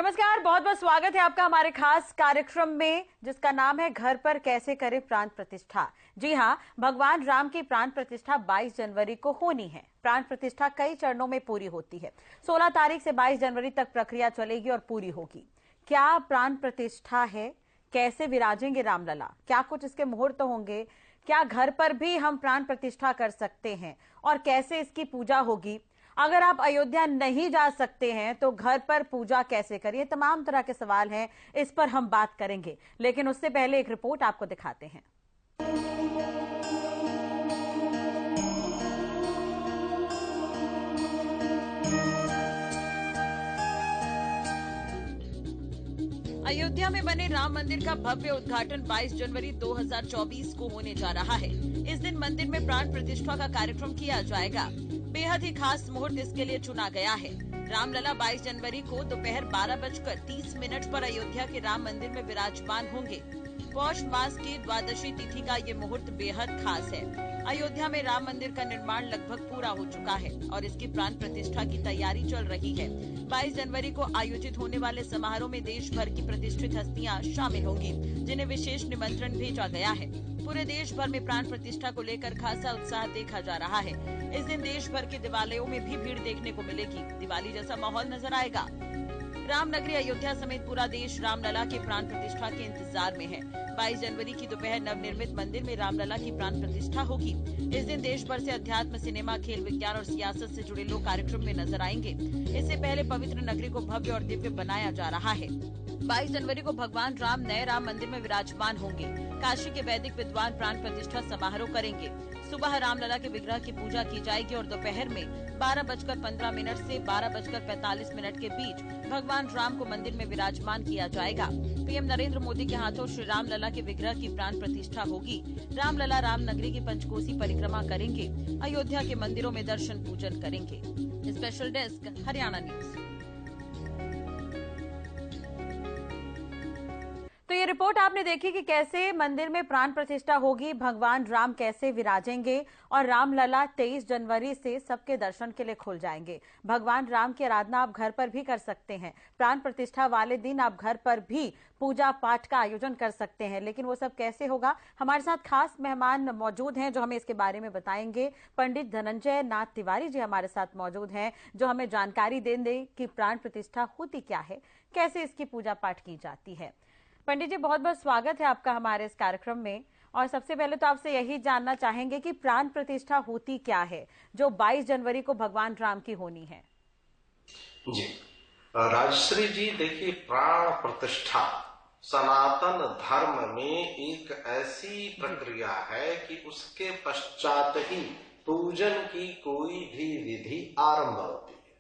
नमस्कार, बहुत बहुत स्वागत है आपका हमारे खास कार्यक्रम में जिसका नाम है घर पर कैसे करें प्राण प्रतिष्ठा। जी हाँ, भगवान राम की प्राण प्रतिष्ठा 22 जनवरी को होनी है। प्राण प्रतिष्ठा कई चरणों में पूरी होती है। 16 तारीख से 22 जनवरी तक प्रक्रिया चलेगी और पूरी होगी। क्या प्राण प्रतिष्ठा है, कैसे विराजेंगे रामलला, क्या कुछ इसके मुहूर्त होंगे, क्या घर पर भी हम प्राण प्रतिष्ठा कर सकते हैं और कैसे इसकी पूजा होगी। अगर आप अयोध्या नहीं जा सकते हैं तो घर पर पूजा कैसे करिए, तमाम तरह के सवाल हैं, इस पर हम बात करेंगे। लेकिन उससे पहले एक रिपोर्ट आपको दिखाते हैं। अयोध्या में बने राम मंदिर का भव्य उद्घाटन 22 जनवरी 2024 को होने जा रहा है। इस दिन मंदिर में प्राण प्रतिष्ठा का कार्यक्रम किया जाएगा। बेहद ही खास मुहूर्त इसके लिए चुना गया है। रामलला 22 जनवरी को दोपहर 12:30 पर अयोध्या के राम मंदिर में विराजमान होंगे। पौष मास की द्वादशी तिथि का ये मुहूर्त बेहद खास है। अयोध्या में राम मंदिर का निर्माण लगभग पूरा हो चुका है और इसकी प्राण प्रतिष्ठा की तैयारी चल रही है। 22 जनवरी को आयोजित होने वाले समारोह में देश भर की प्रतिष्ठित हस्तियां शामिल होंगी, जिन्हें विशेष निमंत्रण भेजा गया है। पूरे देश भर में प्राण प्रतिष्ठा को लेकर खासा उत्साह देखा जा रहा है। इस दिन देश भर के दिवालयों में भी भीड़ देखने को मिलेगी। दिवाली जैसा माहौल नजर आएगा। रामनगरी अयोध्या समेत पूरा देश रामलला के प्राण प्रतिष्ठा के इंतजार में है। 22 जनवरी की दोपहर नवनिर्मित मंदिर में रामलला की प्राण प्रतिष्ठा होगी। इस दिन देश भर से अध्यात्म, सिनेमा, खेल, विज्ञान और सियासत से जुड़े लोग कार्यक्रम में नजर आएंगे। इससे पहले पवित्र नगरी को भव्य और दिव्य बनाया जा रहा है। 22 जनवरी को भगवान राम नए राम मंदिर में विराजमान होंगे। काशी के वैदिक विद्वान प्राण प्रतिष्ठा समारोह करेंगे। सुबह रामलला के विग्रह की पूजा की जाएगी और दोपहर में 12:15 से 12:45 के बीच भगवान राम को मंदिर में विराजमान किया जाएगा। पीएम नरेंद्र मोदी के हाथों श्री रामलला के विग्रह की प्राण प्रतिष्ठा होगी। रामलला रामनगरी की पंचकोसी परिक्रमा करेंगे। अयोध्या के मंदिरों में दर्शन पूजन करेंगे। Special desk, Haryana news. तो ये रिपोर्ट आपने देखी कि कैसे मंदिर में प्राण प्रतिष्ठा होगी, भगवान राम कैसे विराजेंगे और रामलला 23 जनवरी से सबके दर्शन के लिए खुल जाएंगे। भगवान राम की आराधना आप घर पर भी कर सकते हैं। प्राण प्रतिष्ठा वाले दिन आप घर पर भी पूजा पाठ का आयोजन कर सकते हैं। लेकिन वो सब कैसे होगा, हमारे साथ खास मेहमान मौजूद हैं जो हमें इसके बारे में बताएंगे। पंडित धनंजय नाथ तिवारी जी हमारे साथ मौजूद हैं जो हमें जानकारी देंगे कि प्राण प्रतिष्ठा होती क्या है, कैसे इसकी पूजा पाठ की जाती है। पंडित जी, बहुत बहुत स्वागत है आपका हमारे इस कार्यक्रम में। और सबसे पहले तो आपसे यही जानना चाहेंगे कि प्राण प्रतिष्ठा होती क्या है जो 22 जनवरी को भगवान राम की होनी है। जी राजश्री जी, देखिए, प्राण प्रतिष्ठा सनातन धर्म में एक ऐसी प्रक्रिया है कि उसके पश्चात ही पूजन की कोई भी विधि आरंभ होती है।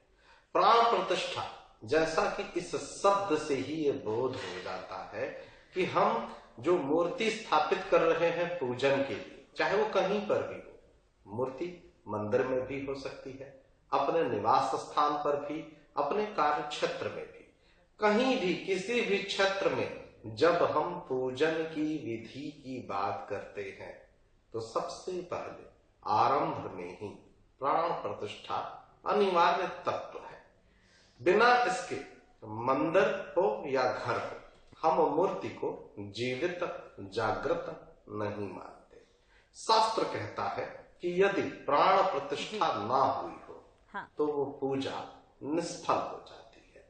प्राण प्रतिष्ठा, जैसा कि इस शब्द से ही ये बोध हो जाता है कि हम जो मूर्ति स्थापित कर रहे हैं पूजन के लिए, चाहे वो कहीं पर भी हो, मूर्ति मंदिर में भी हो सकती है, अपने निवास स्थान पर भी, अपने कार्य क्षेत्र में भी, कहीं भी किसी भी क्षेत्र में जब हम पूजन की विधि की बात करते हैं तो सबसे पहले आरंभ में ही प्राण प्रतिष्ठा अनिवार्य तत्व है। बिना इसके मंदिर हो या घर हो, हम मूर्ति को जीवित जागृत नहीं मानते। शास्त्र कहता है कि यदि प्राण प्रतिष्ठा ना हुई हो तो वो पूजा निष्फल हो जाती है।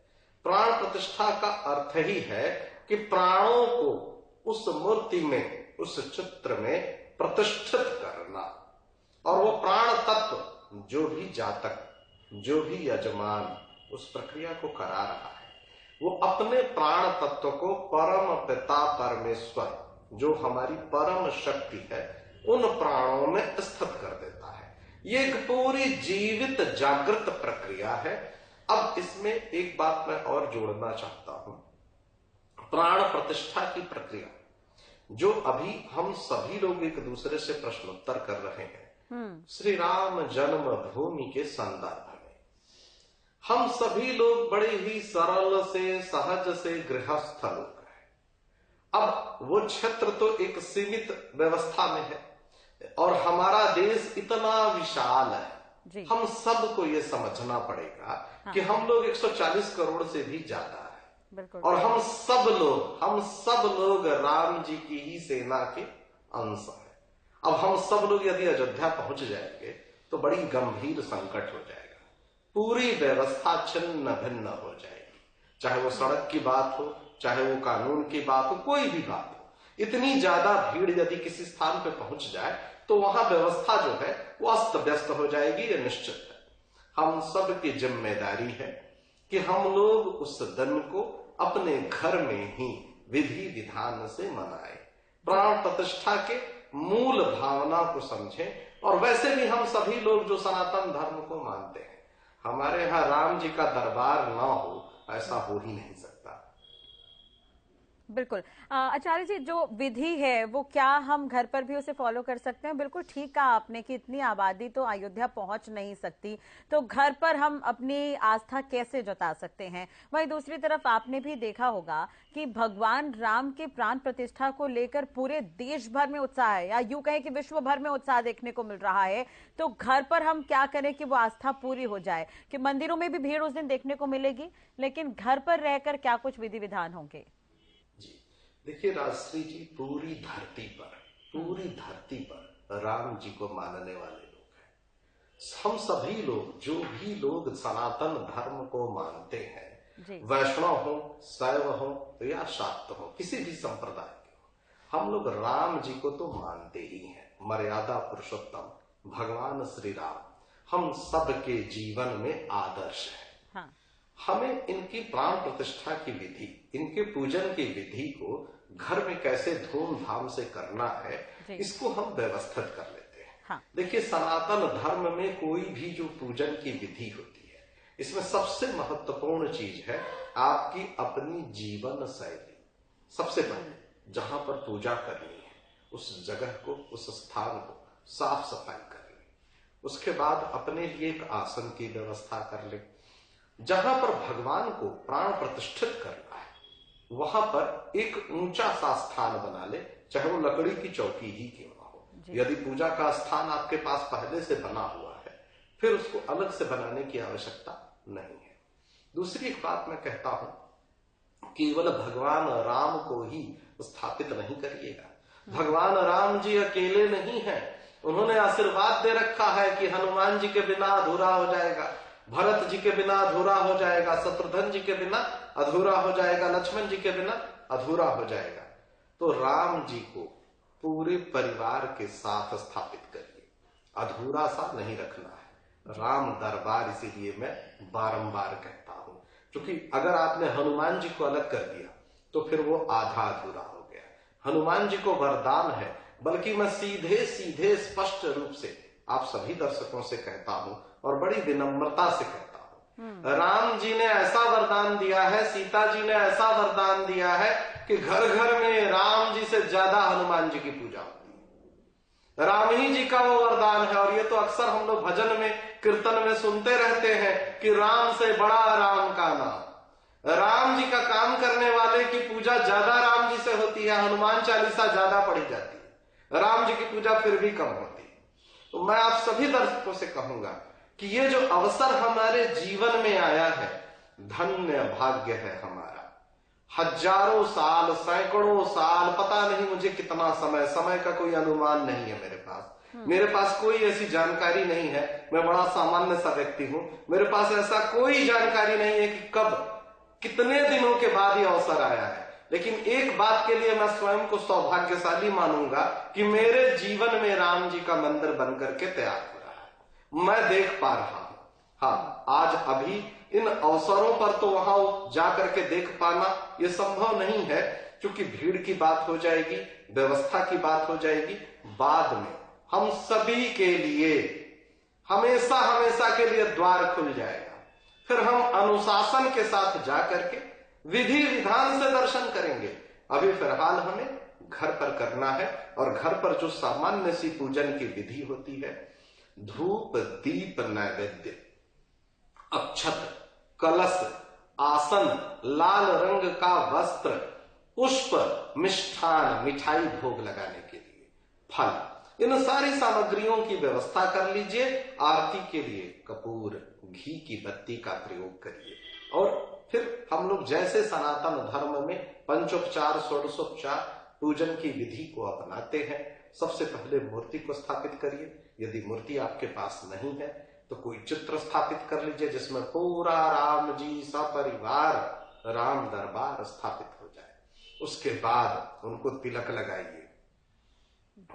प्राण प्रतिष्ठा का अर्थ ही है कि प्राणों को उस मूर्ति में, उस चित्र में प्रतिष्ठित करना। और वो प्राण तत्व जो भी जातक, जो भी यजमान उस प्रक्रिया को करा रहा है, वो अपने प्राण तत्व को परम पिता परमेश्वर, जो हमारी परम शक्ति है, उन प्राणों में स्थित कर देता है। ये एक पूरी जीवित जागृत प्रक्रिया है। अब इसमें एक बात मैं और जोड़ना चाहता हूं। प्राण प्रतिष्ठा की प्रक्रिया जो अभी हम सभी लोग एक दूसरे से प्रश्नोत्तर कर रहे हैं, श्री राम जन्म भूमि के संदर्भ में हम सभी लोग बड़े ही सरल से, सहज से गृहस्थ लोग हैं। अब वो क्षेत्र तो एक सीमित व्यवस्था में है और हमारा देश इतना विशाल है। हम सबको ये समझना पड़ेगा कि हम लोग 140 करोड़ से भी ज्यादा है। बिल्कुल। और हम सब लोग राम जी की ही सेना के अंश हैं। अब हम सब लोग यदि अयोध्या पहुंच जाएंगे तो बड़ी गंभीर संकट हो जाएगा, पूरी व्यवस्था छिन्न भिन्न हो जाएगी, चाहे वो सड़क की बात हो, चाहे वो कानून की बात हो, कोई भी बात हो। इतनी ज्यादा भीड़ यदि किसी स्थान पे पहुंच जाए तो वहां व्यवस्था जो है वो अस्त व्यस्त हो जाएगी, ये निश्चित है। हम सब की जिम्मेदारी है कि हम लोग उस दिन को अपने घर में ही विधि विधान से मनाएं, प्राण प्रतिष्ठा के मूल भावना को समझें। और वैसे भी हम सभी लोग जो सनातन धर्म को मानते हैं, हमारे यहाँ राम जी का दरबार ना हो ऐसा हो ही नहीं सकता। बिल्कुल। आचार्य जी, जो विधि है वो क्या हम घर पर भी उसे फॉलो कर सकते हैं? बिल्कुल ठीक कहा आपने कि इतनी आबादी तो अयोध्या पहुंच नहीं सकती, तो घर पर हम अपनी आस्था कैसे जता सकते हैं? वहीं दूसरी तरफ आपने भी देखा होगा कि भगवान राम के प्राण प्रतिष्ठा को लेकर पूरे देश भर में उत्साह है, या यूं कहें कि विश्व भर में उत्साह देखने को मिल रहा है। तो घर पर हम क्या करें कि वो आस्था पूरी हो जाए? कि मंदिरों में भी भीड़ उस दिन देखने को मिलेगी, लेकिन घर पर रहकर क्या कुछ विधि विधान होंगे? देखिए राजश्री जी, पूरी धरती पर राम जी को मानने वाले लोग हैं। हम सभी लोग, जो भी लोग सनातन धर्म को मानते हैं, वैष्णव हो, शैव हो या शाक्त हो, किसी भी संप्रदाय के हो, हम लोग राम जी को तो मानते ही हैं। मर्यादा पुरुषोत्तम भगवान श्री राम हम सबके जीवन में आदर्श है। हाँ। हमें इनकी प्राण प्रतिष्ठा की विधि, इनके पूजन की विधि को घर में कैसे धूमधाम से करना है, इसको हम व्यवस्थित कर लेते हैं। हाँ। देखिए, सनातन धर्म में कोई भी जो पूजन की विधि होती है, इसमें सबसे महत्वपूर्ण चीज है आपकी अपनी जीवन शैली। सबसे पहले जहां पर पूजा करनी है उस जगह को, उस स्थान को साफ सफाई कर ले। उसके बाद अपने लिए एक आसन की व्यवस्था कर ले। जहां पर भगवान को प्राण प्रतिष्ठित करना है वहां पर एक ऊंचा सा स्थान बना ले, चाहे वो लकड़ी की चौकी ही क्यों ना हो। यदि पूजा का स्थान आपके पास पहले से बना हुआ है, फिर उसको अलग से बनाने की आवश्यकता नहीं है। दूसरी एक बात मैं कहता हूं, केवल भगवान राम को ही स्थापित नहीं करिएगा। भगवान राम जी अकेले नहीं है, उन्होंने आशीर्वाद दे रखा है कि हनुमान जी के बिना अधूरा हो जाएगा, भरत जी के बिना अधूरा हो जाएगा, शत्रुघ्न जी के बिना अधूरा हो जाएगा, लक्ष्मण जी के बिना अधूरा हो जाएगा। तो राम जी को पूरे परिवार के साथ स्थापित करिए, अधूरा सा नहीं रखना है। राम दरबार इसीलिए मैं बारंबार कहता हूं, क्योंकि अगर आपने हनुमान जी को अलग कर दिया तो फिर वो आधा अधूरा हो गया। हनुमान जी को वरदान है, बल्कि मैं सीधे सीधे स्पष्ट रूप से आप सभी दर्शकों से कहता हूं और बड़ी विनम्रता से कहता हूं, राम जी ने ऐसा वरदान दिया है, सीता जी ने ऐसा वरदान दिया है कि घर घर में राम जी से ज्यादा हनुमान जी की पूजा होती है। राम ही जी का वो वरदान है। और ये तो अक्सर हम लोग भजन में, कीर्तन में सुनते रहते हैं कि राम से बड़ा राम का नाम। राम जी का काम करने वाले की पूजा ज्यादा राम जी से होती है, हनुमान चालीसा ज्यादा पढ़ी जाती है, राम जी की पूजा फिर भी कम होती है। तो मैं आप सभी दर्शकों से कहूंगा कि ये जो अवसर हमारे जीवन में आया है, धन्य भाग्य है हमारा। हजारों साल, सैकड़ों साल, पता नहीं मुझे कितना समय का कोई अनुमान नहीं है मेरे पास। मेरे पास कोई ऐसी जानकारी नहीं है, मैं बड़ा सामान्य सा व्यक्ति हूं, मेरे पास ऐसा कोई जानकारी नहीं है कि कब, कितने दिनों के बाद ये अवसर आया है। लेकिन एक बात के लिए मैं स्वयं को सौभाग्यशाली मानूंगा कि मेरे जीवन में राम जी का मंदिर बनकर के तैयार हो रहा है, मैं देख पा रहा हूं। हाँ, आज अभी इन अवसरों पर तो वहां जाकर के देख पाना ये संभव नहीं है, क्योंकि भीड़ की बात हो जाएगी, व्यवस्था की बात हो जाएगी। बाद में हम सभी के लिए हमेशा हमेशा के लिए द्वार खुल जाएगा, फिर हम अनुशासन के साथ जाकर के विधि विधान से दर्शन करेंगे। अभी फिलहाल हमें घर पर करना है, और घर पर जो सामान्य सी पूजन की विधि होती है, धूप दीप नैवेद्य, अक्षत, कलश, आसन, लाल रंग का वस्त्र, पुष्प, मिष्ठान, मिठाई भोग लगाने के लिए, फल, इन सारी सामग्रियों की व्यवस्था कर लीजिए। आरती के लिए कपूर, घी की बत्ती का प्रयोग करिए। और फिर हम लोग जैसे सनातन धर्म में पंचोपचार षोडशोपचार पूजन की विधि को अपनाते हैं, सबसे पहले मूर्ति को स्थापित करिए। यदि मूर्ति आपके पास नहीं है तो कोई चित्र स्थापित कर लीजिए जिसमें पूरा राम जी सपरिवार राम दरबार स्थापित हो जाए। उसके बाद उनको तिलक लगाइए।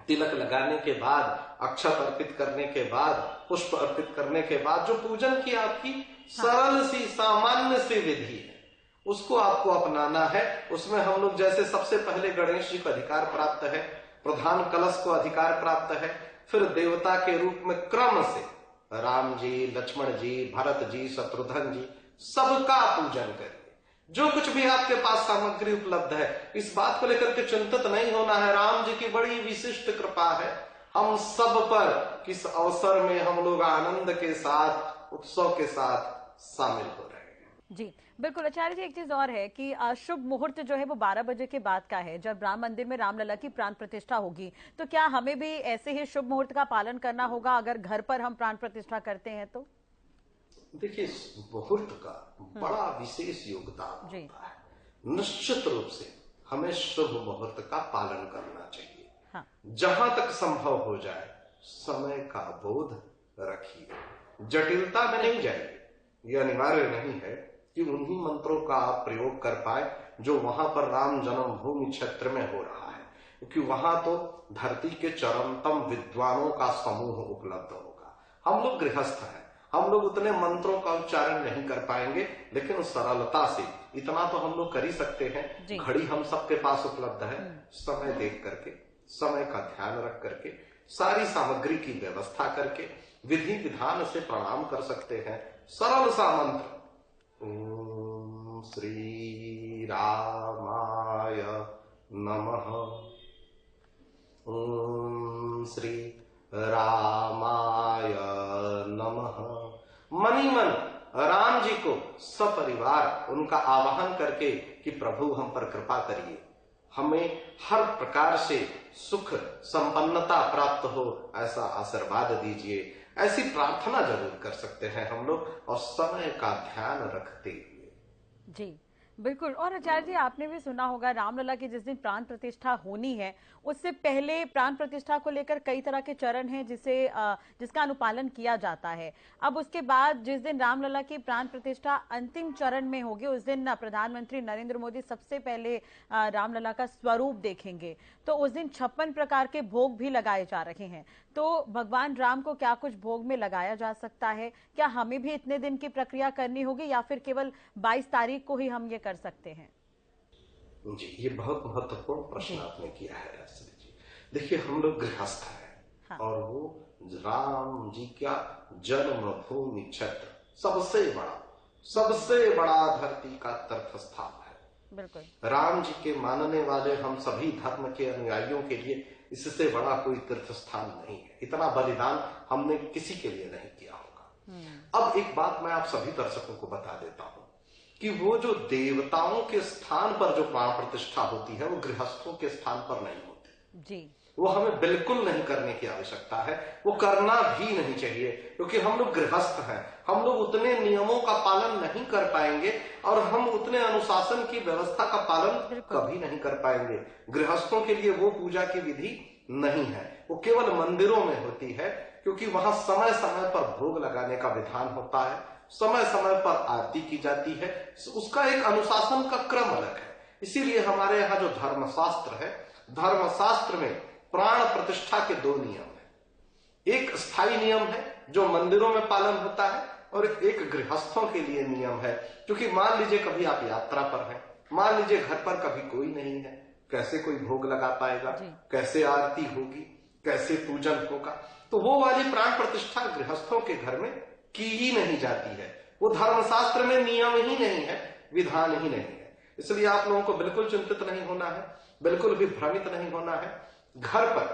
तिलक लगाने के बाद, अक्षत अर्पित करने के बाद, पुष्प अर्पित करने के बाद जो पूजन की आपकी सरल सी सामान्य सी विधि है उसको आपको अपनाना है। उसमें हम लोग जैसे सबसे पहले गणेश जी को अधिकार प्राप्त है, प्रधान कलश को अधिकार प्राप्त है, फिर देवता के रूप में क्रम से राम जी, लक्ष्मण जी, भरत जी, शत्रुघ्न जी सबका पूजन करिए। जो कुछ भी आपके पास सामग्री उपलब्ध है, इस बात को लेकर के चिंतित नहीं होना है। राम जी की बड़ी विशिष्ट कृपा है हम सब पर, किस अवसर में हम लोग आनंद के साथ, उत्सव के साथ शामिल हो रहे हैं। जी बिल्कुल। आचार्य जी, एक चीज और है कि शुभ मुहूर्त जो है वो 12 बजे के बाद का है, जब राम मंदिर में रामलला की प्राण प्रतिष्ठा होगी। तो क्या हमें भी ऐसे ही शुभ मुहूर्त का पालन करना होगा अगर घर पर हम प्राण प्रतिष्ठा करते हैं तो? देखिए, मुहूर्त का बड़ा विशेष योगदान होता है। निश्चित रूप से हमें शुभ मुहूर्त का पालन करना चाहिए। हाँ। जहां तक संभव हो जाए समय का बोध रखिए, जटिलता में नहीं जाइए। यह अनिवार्य नहीं है कि उन्हीं मंत्रों का आप प्रयोग कर पाए जो वहां पर राम जन्मभूमि क्षेत्र में हो रहा है, क्योंकि वहां तो धरती के चरमतम विद्वानों का समूह उपलब्ध होगा। हम लोग गृहस्थ हैं, हम लोग उतने मंत्रों का उच्चारण नहीं कर पाएंगे, लेकिन उस सरलता से इतना तो हम लोग कर ही सकते हैं। घड़ी हम सबके पास उपलब्ध है, समय देख करके, समय का ध्यान रख करके, सारी सामग्री की व्यवस्था करके विधि विधान से प्रणाम कर सकते हैं। सरल सा मंत्र, ओम श्री रामाय नमः, ओम श्री रामाय नमः। मनी मन राम जी को सपरिवार उनका आवाहन करके कि प्रभु हम पर कृपा करिए, हमें हर प्रकार से सुख संपन्नता प्राप्त हो, ऐसा आशीर्वाद दीजिए, ऐसी प्रार्थना जरूर कर सकते हैं हम लोग, और समय का ध्यान रखते हुए। जी बिल्कुल। और आचार्य जी, आपने भी सुना होगा रामलला की जिस दिन प्राण प्रतिष्ठा होनी है उससे पहले प्राण प्रतिष्ठा को लेकर कई तरह के चरण हैं जिसका अनुपालन किया जाता है। अब उसके बाद जिस दिन रामलला की प्राण प्रतिष्ठा अंतिम चरण में होगी उस दिन प्रधानमंत्री नरेंद्र मोदी सबसे पहले रामलला का स्वरूप देखेंगे। तो उस दिन 56 प्रकार के भोग भी लगाए जा रहे हैं। तो भगवान राम को क्या कुछ भोग में लगाया जा सकता है? क्या हमें भी इतने दिन की प्रक्रिया करनी होगी या फिर केवल 22 तारीख को ही हम ये कर सकते हैं? जी, ये बहुत महत्वपूर्ण प्रश्न आपने किया है राजश्री जी। देखिए, हम लोग गृहस्थ हैं। हाँ। और वो राम जी का जन्मभूमि क्षेत्र सबसे बड़ा धरती का तीर्थ स्थान है। बिल्कुल। राम जी के मानने वाले हम सभी धर्म के अनुयायियों के लिए इससे बड़ा कोई तीर्थ स्थान नहीं है। इतना बलिदान हमने किसी के लिए नहीं किया होगा। अब एक बात मैं आप सभी दर्शकों को बता देता हूं कि वो जो देवताओं के स्थान पर जो प्राण प्रतिष्ठा होती है वो गृहस्थों के स्थान पर नहीं होती जी। वो हमें बिल्कुल नहीं करने की आवश्यकता है, वो करना भी नहीं चाहिए, क्योंकि हम लोग गृहस्थ हैं। हम लोग उतने नियमों का पालन नहीं कर पाएंगे और हम उतने अनुशासन की व्यवस्था का पालन कभी नहीं कर पाएंगे। गृहस्थों के लिए वो पूजा की विधि नहीं है, वो केवल मंदिरों में होती है, क्योंकि वहां समय समय पर भोग लगाने का विधान होता है, समय समय पर आरती की जाती है, उसका एक अनुशासन का क्रम अलग है। इसीलिए हमारे यहाँ जो धर्मशास्त्र है, धर्मशास्त्र में प्राण प्रतिष्ठा के 2 नियम है। एक स्थायी नियम है जो मंदिरों में पालन होता है, और एक गृहस्थों के लिए नियम है। क्योंकि मान लीजिए कभी आप यात्रा पर हैं, मान लीजिए घर पर कभी कोई नहीं है, कैसे कोई भोग लगा पाएगा, कैसे आरती होगी, कैसे पूजन होगा, तो वो वाली प्राण प्रतिष्ठा गृहस्थों के घर में की ही नहीं जाती है। वो धर्मशास्त्र में नियम ही नहीं है, विधान ही नहीं है। इसलिए आप लोगों को बिल्कुल चिंतित नहीं होना है, बिल्कुल भी भ्रमित नहीं होना है। घर पर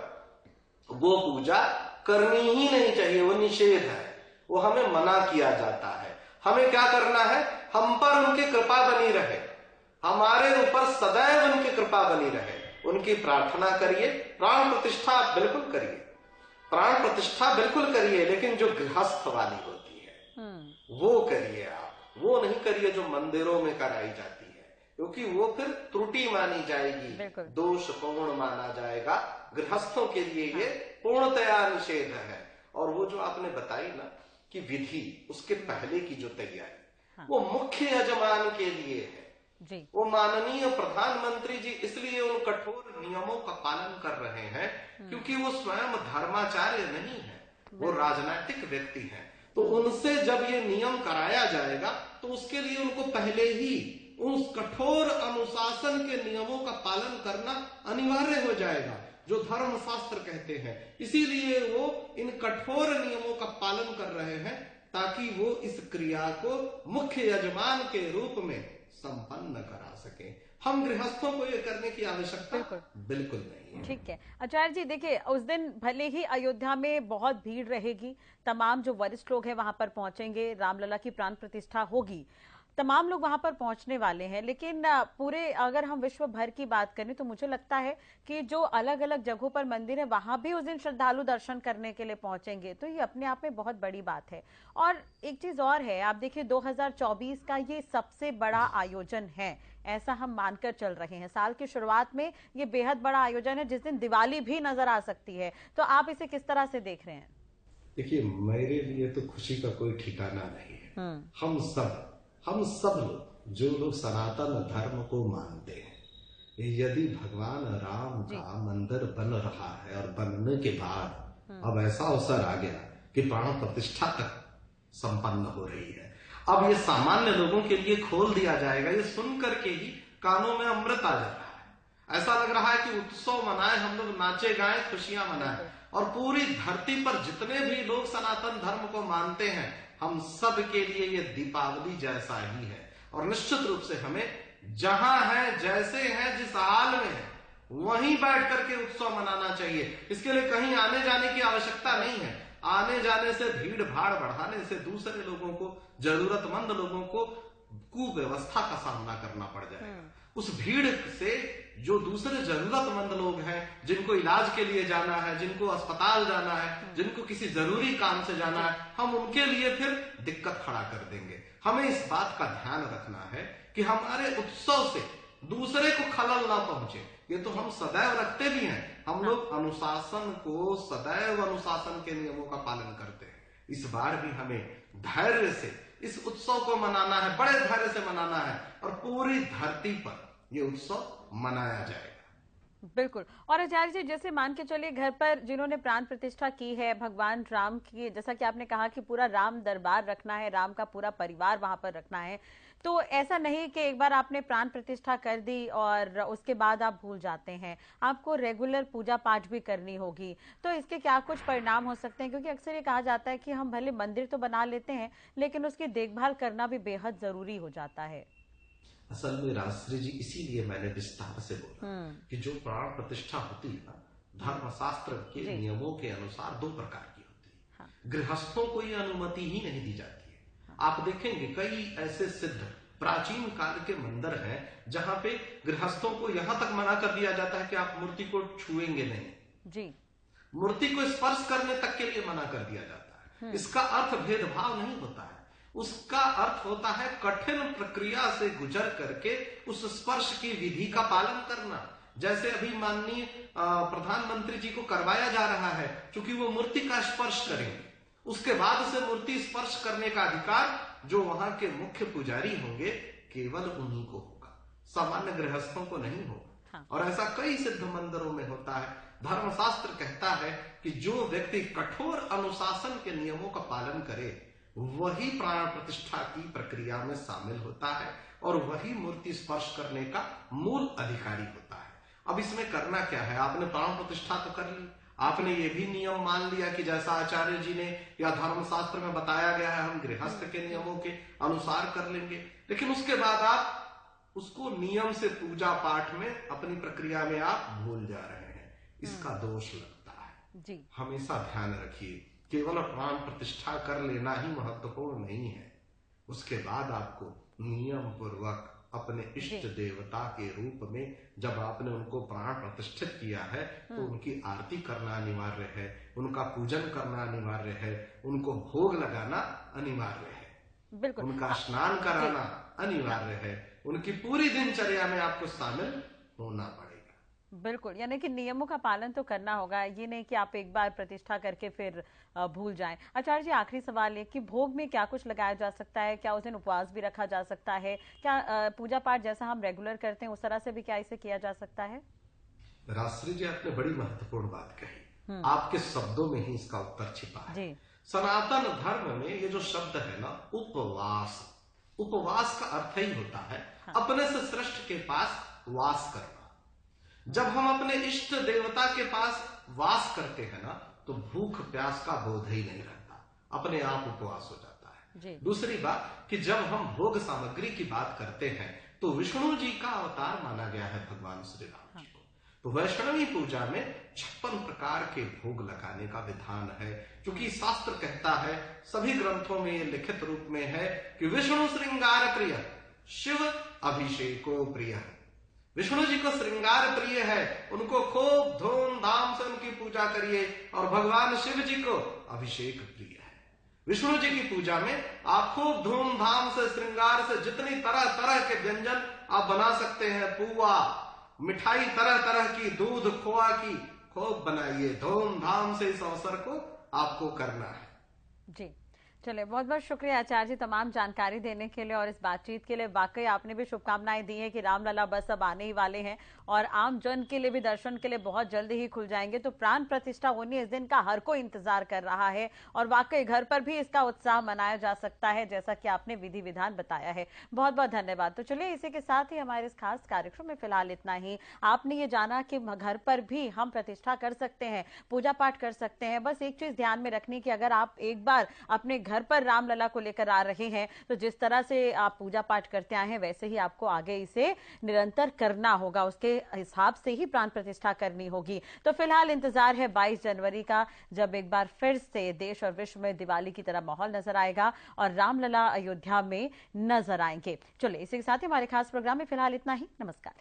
वो पूजा करनी ही नहीं चाहिए, वो निषेध है, वो हमें मना किया जाता है। हमें क्या करना है? हम पर उनकी कृपा बनी रहे, हमारे ऊपर सदैव उनकी कृपा बनी रहे, उनकी प्रार्थना करिए। प्राण प्रतिष्ठा बिल्कुल करिए, प्राण प्रतिष्ठा बिल्कुल करिए, लेकिन जो गृहस्थ वाली होती है वो करिए आप। वो नहीं करिए जो मंदिरों में कराई जाती है, क्योंकि वो फिर त्रुटि मानी जाएगी, दोष पूर्ण माना जाएगा। गृहस्थों के लिए ये पूर्णतया निषेध है। और वो जो आपने बताई ना कि विधि, उसके पहले की जो तैयारी, वो मुख्य यजमान के लिए है जी। वो माननीय प्रधानमंत्री जी इसलिए उन कठोर नियमों का पालन कर रहे हैं क्योंकि वो स्वयं धर्माचार्य नहीं है, वो राजनीतिक व्यक्ति हैं। तो उनसे जब ये नियम कराया जाएगा तो उसके लिए उनको पहले ही उस कठोर अनुशासन के नियमों का पालन करना अनिवार्य हो जाएगा, जो धर्मशास्त्र कहते हैं। इसीलिए वो इन कठोर नियमों का पालन कर रहे हैं ताकि वो इस क्रिया को मुख्य यजमान के रूप में संपन्न करा सके। हम गृहस्थों को ये करने की आवश्यकता बिल्कुल नहीं है। ठीक है आचार्य जी, देखिए उस दिन भले ही अयोध्या में बहुत भीड़ रहेगी, तमाम जो वरिष्ठ लोग हैं वहां पर पहुंचेंगे, रामलला की प्राण प्रतिष्ठा होगी, तमाम लोग वहां पर पहुंचने वाले हैं, लेकिन पूरे अगर हम विश्व भर की बात करें तो मुझे लगता है कि जो अलग अलग जगहों पर मंदिर है वहां भी उस दिन श्रद्धालु दर्शन करने के लिए पहुंचेंगे, तो ये अपने आप में बहुत बड़ी बात है। और एक चीज और है, आप देखिए 2024 का ये सबसे बड़ा आयोजन है, ऐसा हम मानकर चल रहे हैं। साल की शुरुआत में ये बेहद बड़ा आयोजन है जिस दिन दिवाली भी नजर आ सकती है, तो आप इसे किस तरह से देख रहे हैं? देखिए मेरे लिए तो खुशी का कोई ठिकाना नहीं है। हम सब लोग जो लोग सनातन धर्म को मानते हैं, यदि भगवान राम का मंदिर बन रहा है और बनने के बाद अब ऐसा अवसर आ गया कि प्राण प्रतिष्ठा तक संपन्न हो रही है, अब ये सामान्य लोगों के लिए खोल दिया जाएगा, ये सुन करके ही कानों में अमृत आ जा रहा है। ऐसा लग रहा है कि उत्सव मनाए, हम लोग नाचे गाए, खुशियां मनाए, और पूरी धरती पर जितने भी लोग सनातन धर्म को मानते हैं हम सब के लिए ये दीपावली जैसा ही है। और निश्चित रूप से हमें जहां है, जैसे है, जिस हाल में है, वहीं बैठ करके उत्सव मनाना चाहिए। इसके लिए कहीं आने जाने की आवश्यकता नहीं है। आने जाने से, भीड़ भाड़ बढ़ाने से दूसरे लोगों को, जरूरतमंद लोगों को कुव्यवस्था का सामना करना पड़ जाएगा। उस भीड़ से जो दूसरे जरूरतमंद लोग हैं, जिनको इलाज के लिए जाना है, जिनको अस्पताल जाना है, जिनको किसी जरूरी काम से जाना है, हम उनके लिए फिर दिक्कत खड़ा कर देंगे। हमें इस बात का ध्यान रखना है कि हमारे उत्सव से दूसरे को खलल ना पहुंचे। ये तो हम सदैव रखते भी हैं, हम लोग अनुशासन को, सदैव अनुशासन के नियमों का पालन करते हैं। इस बार भी हमें धैर्य से इस उत्सव को मनाना है, बड़े धैर्य से मनाना है, और पूरी धरती पर ये उत्सव मनाया जाएगा। बिल्कुल। और आचार्य जी, जैसे मान के चलिए घर पर जिन्होंने प्राण प्रतिष्ठा की है भगवान राम की, जैसा कि आपने कहा कि पूरा राम दरबार रखना है, राम का पूरा परिवार वहां पर रखना है, तो ऐसा नहीं कि एक बार आपने प्राण प्रतिष्ठा कर दी और उसके बाद आप भूल जाते हैं, आपको रेगुलर पूजा पाठ भी करनी होगी। तो इसके क्या कुछ परिणाम हो सकते हैं? क्योंकि अक्सर ये कहा जाता है कि हम भले मंदिर तो बना लेते हैं लेकिन उसकी देखभाल करना भी बेहद जरूरी हो जाता है। असल में राजश्री जी, इसीलिए मैंने विस्तार से बोला कि जो प्राण प्रतिष्ठा होती है ना, धर्मशास्त्र के नियमों के अनुसार दो प्रकार की होती है। गृहस्थों को ये अनुमति ही नहीं दी जाती है। आप देखेंगे कई ऐसे सिद्ध प्राचीन काल के मंदिर हैं जहां पे गृहस्थों को यहां तक मना कर दिया जाता है कि आप मूर्ति को छुएंगे नहीं जी, मूर्ति को स्पर्श करने तक के लिए मना कर दिया जाता है। इसका अर्थ भेदभाव नहीं होता है, उसका अर्थ होता है कठिन प्रक्रिया से गुजर करके उस स्पर्श की विधि का पालन करना। जैसे अभी माननीय प्रधानमंत्री जी को करवाया जा रहा है, क्योंकि वो मूर्ति का स्पर्श करेंगे, उसके बाद से मूर्ति स्पर्श करने का अधिकार जो वहां के मुख्य पुजारी होंगे केवल उन्हीं को होगा, सामान्य गृहस्थों को नहीं होगा। और ऐसा कई सिद्ध मंदिरों में होता है। धर्मशास्त्र कहता है कि जो व्यक्ति कठोर अनुशासन के नियमों का पालन करे वही प्राण प्रतिष्ठा की प्रक्रिया में शामिल होता है और वही मूर्ति स्पर्श करने का मूल अधिकारी होता है। अब इसमें करना क्या है? आपने प्राण प्रतिष्ठा तो कर ली, आपने ये भी नियम मान लिया कि जैसा आचार्य जी ने या धर्मशास्त्र में बताया गया है हम गृहस्थ के नियमों के अनुसार कर लेंगे, लेकिन उसके बाद आप उसको नियम से पूजा पाठ में अपनी प्रक्रिया में आप भूल जा रहे हैं। इसका दोष लगता है जी। हमेशा ध्यान रखिए, केवल प्राण प्रतिष्ठा कर लेना ही महत्वपूर्ण नहीं है, उसके बाद आपको नियम पूर्वक अपने इष्ट देवता के रूप में जब आपने उनको प्राण प्रतिष्ठित किया है तो उनकी आरती करना अनिवार्य है, उनका पूजन करना अनिवार्य है, उनको भोग लगाना अनिवार्य है। बिल्कुल। उनका स्नान कराना अनिवार्य है, उनकी पूरी दिनचर्या में आपको शामिल होना पड़ेगा। बिल्कुल, यानी कि नियमों का पालन तो करना होगा, ये नहीं कि आप एक बार प्रतिष्ठा करके फिर भूल जाएं। आचार्य जी, आखिरी सवाल है कि भोग में क्या कुछ लगाया जा सकता है? क्या उस दिन उपवास भी रखा जा सकता है? क्या पूजा पाठ जैसा हम रेगुलर करते हैं उस तरह से भी क्या इसे किया जा सकता है? राजश्री जी, आपने बड़ी महत्वपूर्ण बात कही, आपके शब्दों में ही इसका उत्तर छिपा है। जी। सनातन धर्म में ये जो शब्द है ना, उपवास, उपवास का अर्थ ही होता है अपने से श्रेष्ठ के पास वास करना। जब हम अपने इष्ट देवता के पास वास करते हैं ना, तो भूख प्यास का बोध ही नहीं रहता, अपने आप उपवास हो जाता है। जी। दूसरी बात कि जब हम भोग सामग्री की बात करते हैं तो विष्णु जी का अवतार माना गया है भगवान श्री राम जी को। तो वैष्णवी पूजा में 56 प्रकार के भोग लगाने का विधान है, क्योंकि शास्त्र कहता है, सभी ग्रंथों में ये लिखित रूप में है कि विष्णु श्रृंगार प्रिय, शिव अभिषेको प्रिय। विष्णु जी को श्रृंगार प्रिय है, उनको खूब धूमधाम से उनकी पूजा करिए, और भगवान शिव जी को अभिषेक प्रिय है। विष्णु जी की पूजा में आप खूब धूमधाम से श्रृंगार से जितनी तरह तरह के व्यंजन आप बना सकते हैं, पुआ, मिठाई तरह तरह की, दूध खोआ की खूब बनाइए, धूमधाम से इस अवसर को आपको करना है। जी, चलिए, बहुत बहुत शुक्रिया आचार्य जी तमाम जानकारी देने के लिए और इस बातचीत के लिए। वाकई आपने भी शुभकामनाएं दी हैं कि रामलला बस अब आने ही वाले हैं और आम जन के लिए भी दर्शन के लिए बहुत जल्दी ही खुल जाएंगे। तो प्राण प्रतिष्ठा होनी, इस दिन का हर कोई इंतजार कर रहा है और वाकई घर पर भी इसका उत्साह मनाया जा सकता है, जैसा कि आपने विधि विधान बताया है। बहुत बहुत धन्यवाद। तो चलिए, इसी के साथ ही हमारे इस खास कार्यक्रम में फिलहाल इतना ही। आपने ये जाना कि घर पर भी हम प्रतिष्ठा कर सकते हैं, पूजा पाठ कर सकते हैं। बस एक चीज ध्यान में रखनी कि अगर आप एक बार अपने घर पर रामलला को लेकर आ रहे हैं तो जिस तरह से आप पूजा पाठ करते आए हैं वैसे ही आपको आगे इसे निरंतर करना होगा, उसके हिसाब से ही प्राण प्रतिष्ठा करनी होगी। तो फिलहाल इंतजार है 22 जनवरी का, जब एक बार फिर से देश और विश्व में दिवाली की तरह माहौल नजर आएगा और रामलला अयोध्या में नजर आएंगे। चलिए, इसी के साथ ही हमारे खास प्रोग्राम में फिलहाल इतना ही। नमस्कार।